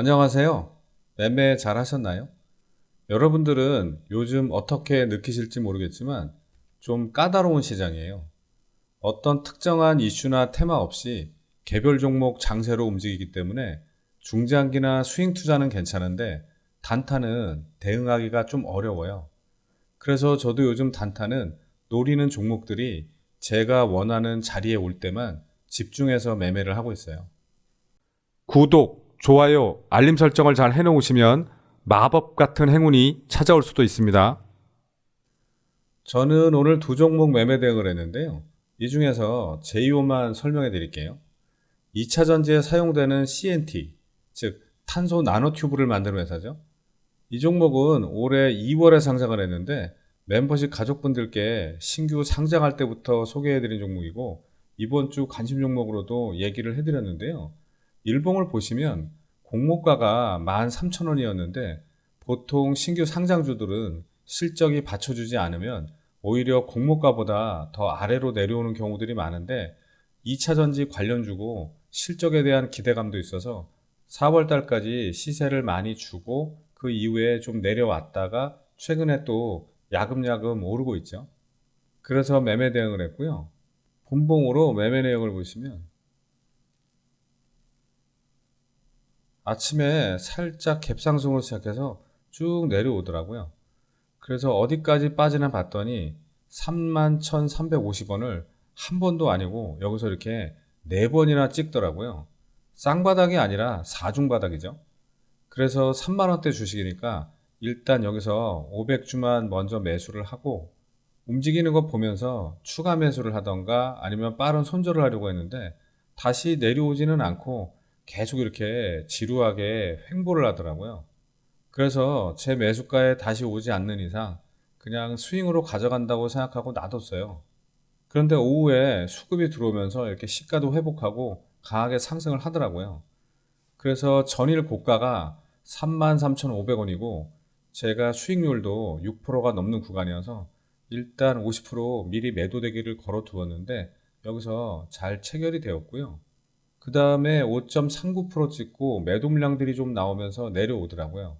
안녕하세요. 매매 잘 하셨나요? 여러분들은 요즘 어떻게 느끼실지 모르겠지만 좀 까다로운 시장이에요. 어떤 특정한 이슈나 테마 없이 개별 종목 장세로 움직이기 때문에 중장기나 스윙 투자는 괜찮은데 단타는 대응하기가 좀 어려워요. 그래서 저도 요즘 단타는 노리는 종목들이 제가 원하는 자리에 올 때만 집중해서 매매를 하고 있어요. 구독, 좋아요, 알림 설정을 잘 해놓으시면 마법 같은 행운이 찾아올 수도 있습니다. 저는 오늘 두 종목 매매 대응을 했는데요. 이 중에서 제2호만 설명해 드릴게요. 2차 전지에 사용되는 CNT, 즉 탄소 나노튜브를 만드는 회사죠. 이 종목은 올해 2월에 상장을 했는데 멤버십 가족분들께 신규 상장할 때부터 소개해 드린 종목이고 이번 주 관심 종목으로도 얘기를 해 드렸는데요. 일봉을 보시면 공모가가 13,000원이었는데 보통 신규 상장주들은 실적이 받쳐주지 않으면 오히려 공모가보다 더 아래로 내려오는 경우들이 많은데 2차 전지 관련주고 실적에 대한 기대감도 있어서 4월 달까지 시세를 많이 주고 그 이후에 좀 내려왔다가 최근에 또 야금야금 오르고 있죠. 그래서 매매 대응을 했고요. 분봉으로 매매 내역을 보시면 아침에 살짝 갭상승으로 시작해서 쭉 내려오더라고요. 그래서 어디까지 빠지나 봤더니 31,350원을 한 번도 아니고 여기서 이렇게 네 번이나 찍더라고요. 쌍바닥이 아니라 사중바닥이죠. 그래서 3만원대 주식이니까 일단 여기서 500주만 먼저 매수를 하고 움직이는 거 보면서 추가 매수를 하던가 아니면 빠른 손절을 하려고 했는데 다시 내려오지는 않고 계속 이렇게 지루하게 횡보를 하더라고요. 그래서 제 매수가에 다시 오지 않는 이상 그냥 스윙으로 가져간다고 생각하고 놔뒀어요. 그런데 오후에 수급이 들어오면서 이렇게 시가도 회복하고 강하게 상승을 하더라고요. 그래서 전일 고가가 33,500원이고 제가 수익률도 6%가 넘는 구간이어서 일단 50% 미리 매도 대기를 걸어 두었는데 여기서 잘 체결이 되었고요. 그 다음에 5.39% 찍고 매도 물량들이 좀 나오면서 내려오더라고요.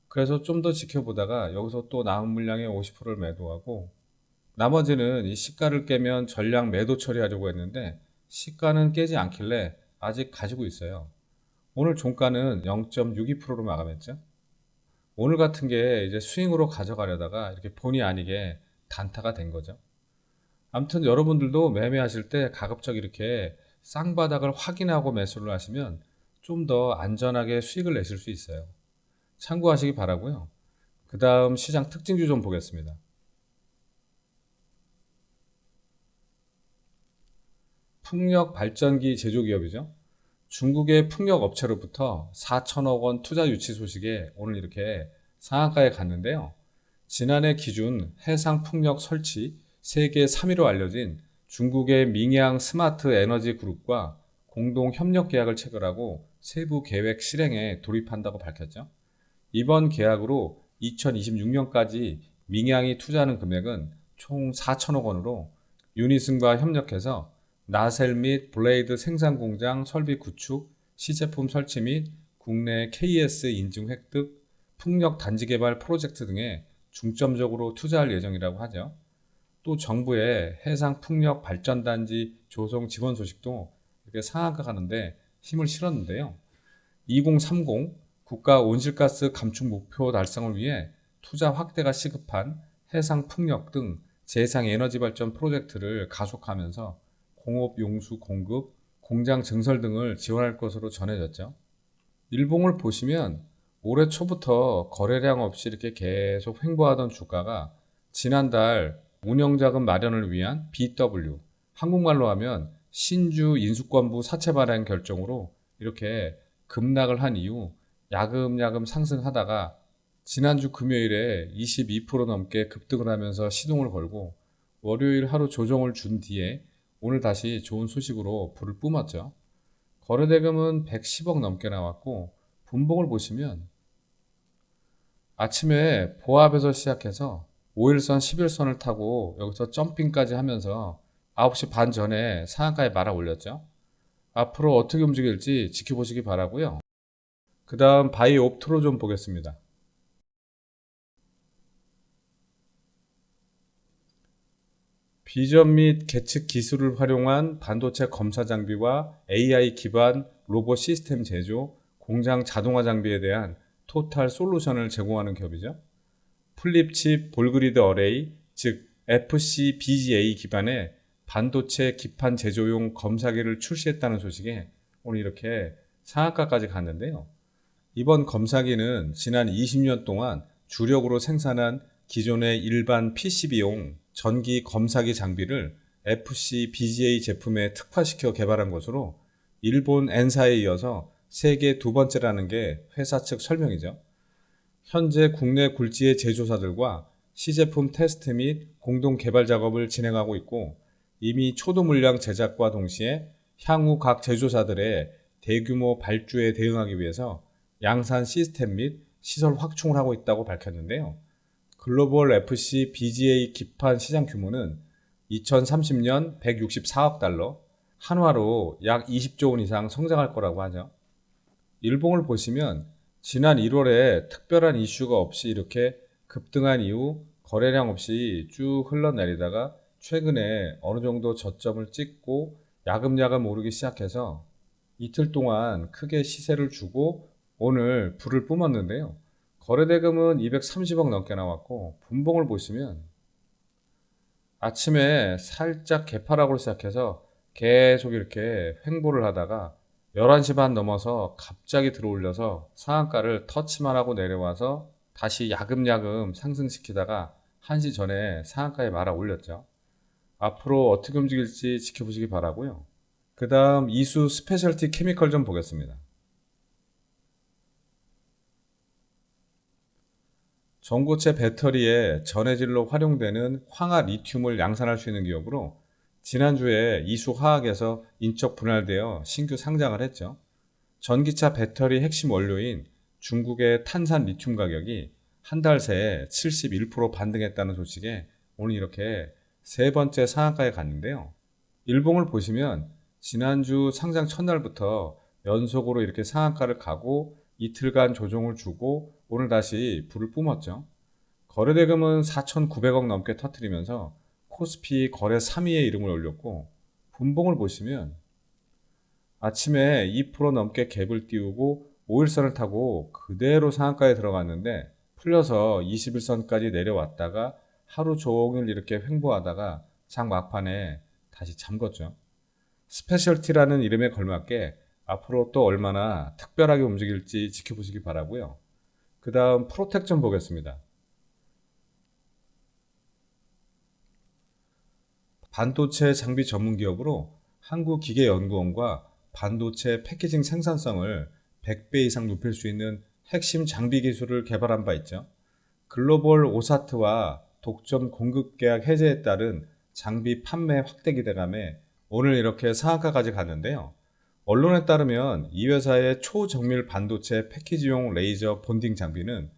그래서 좀 더 지켜보다가 여기서 또 남은 물량의 50%를 매도하고 나머지는 이 시가를 깨면 전량 매도 처리하려고 했는데 시가는 깨지 않길래 아직 가지고 있어요. 오늘 종가는 0.62%로 마감했죠. 오늘 같은 게 이제 스윙으로 가져가려다가 이렇게 본의 아니게 단타가 된 거죠. 아무튼 여러분들도 매매하실 때 가급적 이렇게 쌍바닥을 확인하고 매수를 하시면 좀 더 안전하게 수익을 내실 수 있어요. 참고하시기 바라고요. 그 다음 시장 특징주 좀 보겠습니다. 풍력 발전기 제조기업이죠. 중국의 풍력 업체로부터 4천억 원 투자 유치 소식에 오늘 이렇게 상한가에 갔는데요. 지난해 기준 해상 풍력 설치 세계 3위로 알려진 중국의 밍양 스마트 에너지 그룹과 공동 협력 계약을 체결하고 세부 계획 실행에 돌입한다고 밝혔죠. 이번 계약으로 2026년까지 밍양이 투자하는 금액은 총 4천억 원으로 유니슨과 협력해서 나셀 및 블레이드 생산 공장 설비 구축, 시제품 설치 및 국내 KS 인증 획득, 풍력 단지 개발 프로젝트 등에 중점적으로 투자할 예정이라고 하죠. 또 정부의 해상 풍력 발전단지 조성 지원 소식도 이렇게 상한가 가는데 힘을 실었는데요. 2030 국가 온실가스 감축 목표 달성을 위해 투자 확대가 시급한 해상 풍력 등 재생 에너지 발전 프로젝트를 가속하면서 공업 용수 공급, 공장 증설 등을 지원할 것으로 전해졌죠. 일봉을 보시면 올해 초부터 거래량 없이 이렇게 계속 횡보하던 주가가 지난달 운영자금 마련을 위한 BW, 한국말로 하면 신주 인수권부 사채 발행 결정으로 이렇게 급락을 한 이후 야금야금 상승하다가 지난주 금요일에 22% 넘게 급등을 하면서 시동을 걸고 월요일 하루 조정을 준 뒤에 오늘 다시 좋은 소식으로 불을 뿜었죠. 거래대금은 110억 넘게 나왔고 분봉을 보시면 아침에 보합에서 시작해서 5일선, 10일선을 타고 여기서 점핑까지 하면서 9시 반 전에 상한가에 말아 올렸죠. 앞으로 어떻게 움직일지 지켜보시기 바라고요. 그 다음 바이옵트로 좀 보겠습니다. 비전 및 계측 기술을 활용한 반도체 검사 장비와 AI 기반 로봇 시스템 제조, 공장 자동화 장비에 대한 토탈 솔루션을 제공하는 기업이죠. 플립칩 볼그리드 어레이, 즉 FCBGA 기반의 반도체 기판 제조용 검사기를 출시했다는 소식에 오늘 이렇게 상한가까지 갔는데요. 이번 검사기는 지난 20년 동안 주력으로 생산한 기존의 일반 PCB용 전기 검사기 장비를 FCBGA 제품에 특화시켜 개발한 것으로 일본 엔사에 이어서 세계 두 번째라는 게 회사 측 설명이죠. 현재 국내 굴지의 제조사들과 시제품 테스트 및 공동 개발 작업을 진행하고 있고, 이미 초도 물량 제작과 동시에 향후 각 제조사들의 대규모 발주에 대응하기 위해서 양산 시스템 및 시설 확충을 하고 있다고 밝혔는데요. 글로벌 FC BGA 기판 시장 규모는 2030년 164억 달러, 한화로 약 20조 원 이상 성장할 거라고 하죠. 일봉을 보시면 지난 1월에 특별한 이슈가 없이 이렇게 급등한 이후 거래량 없이 쭉 흘러내리다가 최근에 어느 정도 저점을 찍고 야금야금 오르기 시작해서 이틀 동안 크게 시세를 주고 오늘 불을 뿜었는데요. 거래대금은 230억 넘게 나왔고, 분봉을 보시면 아침에 살짝 개파락으로 시작해서 계속 이렇게 횡보를 하다가 11시 반 넘어서 갑자기 들어올려서 상한가를 터치만 하고 내려와서 다시 야금야금 상승시키다가 1시 전에 상한가에 말아 올렸죠. 앞으로 어떻게 움직일지 지켜보시기 바라고요. 그 다음 이수 스페셜티 케미컬 좀 보겠습니다. 전고체 배터리에 전해질로 활용되는 황화 리튬을 양산할 수 있는 기업으로 지난주에 이수화학에서 인적 분할되어 신규 상장을 했죠. 전기차 배터리 핵심 원료인 중국의 탄산 리튬 가격이 한 달 새에 71% 반등했다는 소식에 오늘 이렇게 세 번째 상한가에 갔는데요. 일봉을 보시면 지난주 상장 첫날부터 연속으로 이렇게 상한가를 가고 이틀간 조정을 주고 오늘 다시 불을 뿜었죠. 거래대금은 4,900억 넘게 터뜨리면서 코스피 거래 3위에 이름을 올렸고, 분봉을 보시면 아침에 2% 넘게 갭을 띄우고 5일선을 타고 그대로 상한가에 들어갔는데 풀려서 21선까지 내려왔다가 하루 종일 이렇게 횡보하다가 장 막판에 다시 잠궜죠. 스페셜티라는 이름에 걸맞게 앞으로 또 얼마나 특별하게 움직일지 지켜보시기 바라고요. 그 다음 프로텍 좀 보겠습니다. 반도체 장비 전문 기업으로 한국기계연구원과 반도체 패키징 생산성을 100배 이상 높일 수 있는 핵심 장비 기술을 개발한 바 있죠. 글로벌 오사트와 독점 공급 계약 해제에 따른 장비 판매 확대 기대감에 오늘 이렇게 상한가까지 갔는데요. 언론에 따르면 이 회사의 초정밀 반도체 패키지용 레이저 본딩 장비는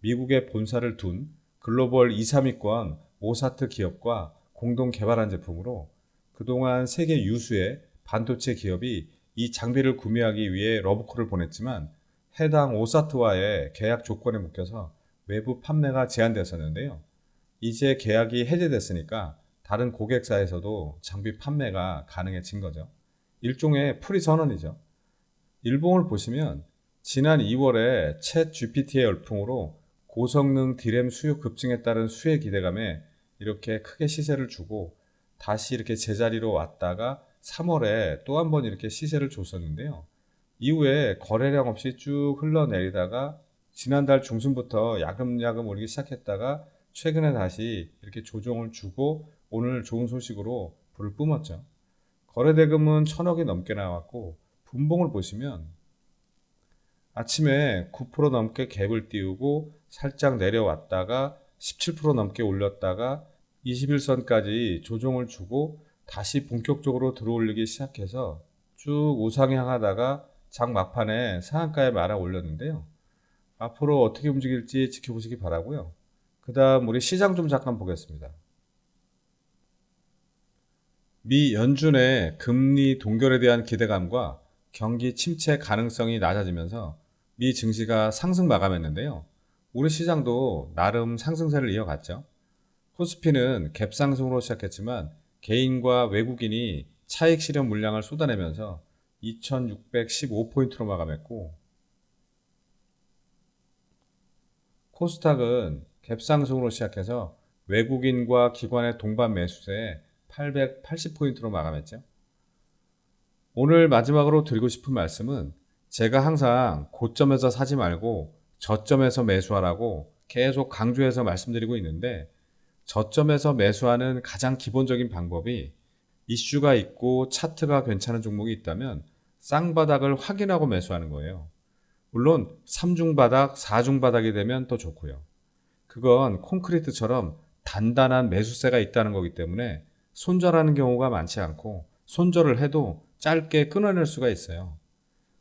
미국에 본사를 둔 글로벌 2, 3위권 오사트 기업과 공동 개발한 제품으로 그동안 세계 유수의 반도체 기업이 이 장비를 구매하기 위해 러브콜을 보냈지만 해당 오사트와의 계약 조건에 묶여서 외부 판매가 제한됐었는데요. 이제 계약이 해제됐으니까 다른 고객사에서도 장비 판매가 가능해진 거죠. 일종의 프리 선언이죠. 일봉을 보시면 지난 2월에 챗 GPT의 열풍으로 고성능 D램 수요 급증에 따른 수혜 기대감에 이렇게 크게 시세를 주고 다시 이렇게 제자리로 왔다가 3월에 또 한 번 이렇게 시세를 줬었는데요. 이후에 거래량 없이 쭉 흘러내리다가 지난달 중순부터 야금야금 오르기 시작했다가 최근에 다시 이렇게 조정을 주고 오늘 좋은 소식으로 불을 뿜었죠. 거래대금은 1,000억이 넘게 나왔고, 분봉을 보시면 아침에 9% 넘게 갭을 띄우고 살짝 내려왔다가 17% 넘게 올렸다가 21선까지 조정을 주고 다시 본격적으로 들어올리기 시작해서 쭉 우상향하다가 장 막판에 상한가에 말아 올렸는데요. 앞으로 어떻게 움직일지 지켜보시기 바라고요. 그 다음 우리 시장 좀 잠깐 보겠습니다. 미 연준의 금리 동결에 대한 기대감과 경기 침체 가능성이 낮아지면서 미 증시가 상승 마감했는데요. 우리 시장도 나름 상승세를 이어갔죠. 코스피는 갭 상승으로 시작했지만 개인과 외국인이 차익 실현 물량을 쏟아내면서 2615포인트로 마감했고, 코스닥은 갭 상승으로 시작해서 외국인과 기관의 동반 매수세에 880포인트로 마감했죠. 오늘 마지막으로 드리고 싶은 말씀은 제가 항상 고점에서 사지 말고 저점에서 매수하라고 계속 강조해서 말씀드리고 있는데, 저점에서 매수하는 가장 기본적인 방법이 이슈가 있고 차트가 괜찮은 종목이 있다면 쌍바닥을 확인하고 매수하는 거예요. 물론 3중 바닥, 4중 바닥이 되면 더 좋고요. 그건 콘크리트처럼 단단한 매수세가 있다는 거기 때문에 손절하는 경우가 많지 않고, 손절을 해도 짧게 끊어낼 수가 있어요.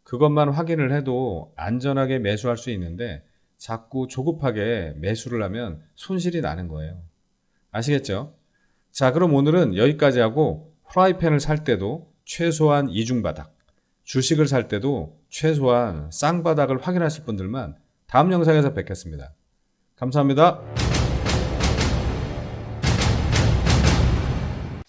그것만 확인을 해도 안전하게 매수할 수 있는데 자꾸 조급하게 매수를 하면 손실이 나는 거예요. 아시겠죠? 자, 그럼 오늘은 여기까지 하고, 프라이팬을 살 때도 최소한 2중 바닥, 주식을 살 때도 최소한 쌍바닥을 확인하실 분들만 다음 영상에서 뵙겠습니다. 감사합니다.